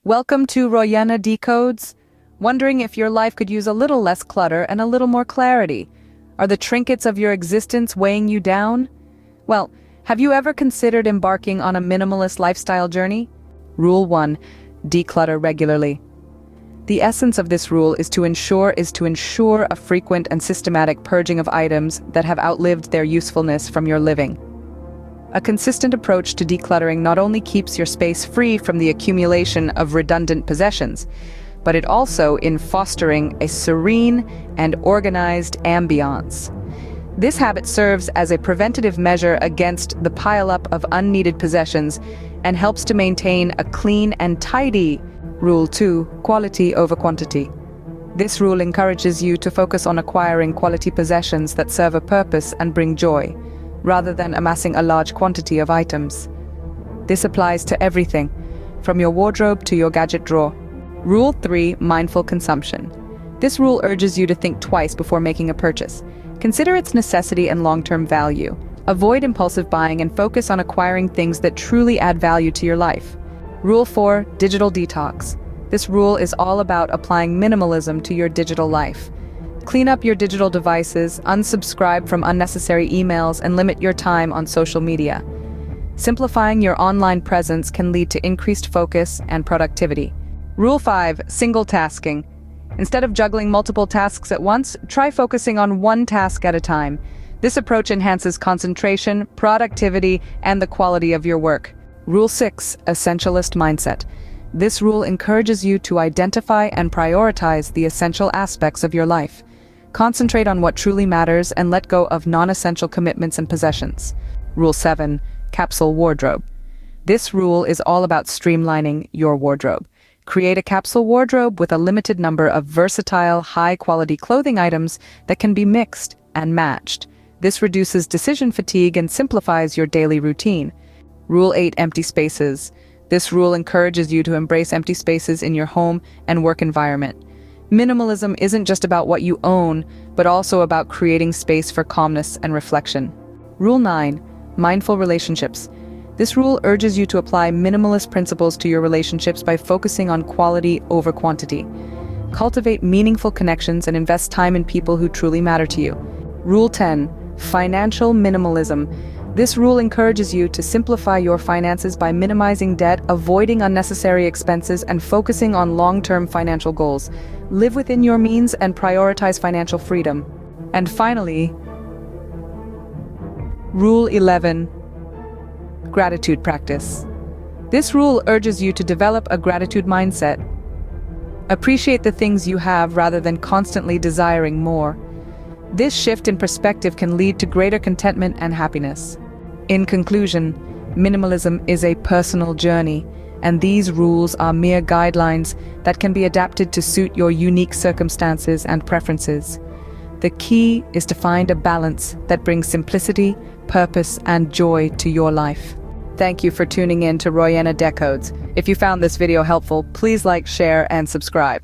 Welcome to Royana Decodes. Wondering if your life could use a little less clutter and a little more clarity? Are the trinkets of your existence weighing you down? Well, have you ever considered embarking on a minimalist lifestyle journey? Rule 1. Declutter regularly. The essence of this rule is to ensure a frequent and systematic purging of items that have outlived their usefulness from your living. A consistent approach to decluttering not only keeps your space free from the accumulation of redundant possessions, but it also in fostering a serene and organized ambiance. This habit serves as a preventative measure against the pileup of unneeded possessions and helps to maintain a clean and tidy. Rule 2. Quality over quantity. This rule encourages you to focus on acquiring quality possessions that serve a purpose and bring joy, rather than amassing a large quantity of items. This applies to everything, from your wardrobe to your gadget drawer. Rule 3. Mindful consumption. This rule urges you to think twice before making a purchase. Consider its necessity and long-term value. Avoid impulsive buying and focus on acquiring things that truly add value to your life. Rule 4. Digital detox. This rule is all about applying minimalism to your digital life. Clean up your digital devices, unsubscribe from unnecessary emails, and limit your time on social media. Simplifying your online presence can lead to increased focus and productivity. Rule 5. Single tasking. Instead of juggling multiple tasks at once, try focusing on one task at a time. This approach enhances concentration, productivity, and the quality of your work. Rule 6. Essentialist mindset. This rule encourages you to identify and prioritize the essential aspects of your life. Concentrate on what truly matters and let go of non-essential commitments and possessions. Rule 7. Capsule wardrobe. This rule is all about streamlining your wardrobe. Create a capsule wardrobe with a limited number of versatile, high-quality clothing items that can be mixed and matched. This reduces decision fatigue and simplifies your daily routine. Rule 8. Empty spaces. This rule encourages you to embrace empty spaces in your home and work environment. Minimalism isn't just about what you own, but also about creating space for calmness and reflection. Rule 9. Mindful relationships. This rule urges you to apply minimalist principles to your relationships by focusing on quality over quantity. Cultivate meaningful connections and invest time in people who truly matter to you. Rule 10. Financial minimalism. This rule encourages you to simplify your finances by minimizing debt, avoiding unnecessary expenses, and focusing on long-term financial goals. Live within your means and prioritize financial freedom. And finally, Rule 11. Gratitude practice. This rule urges you to develop a gratitude mindset. Appreciate the things you have rather than constantly desiring more. This shift in perspective can lead to greater contentment and happiness. In conclusion, minimalism is a personal journey, and these rules are mere guidelines that can be adapted to suit your unique circumstances and preferences. The key is to find a balance that brings simplicity, purpose, and joy to your life. Thank you for tuning in to Royana Decodes. If you found this video helpful, please like, share, and subscribe.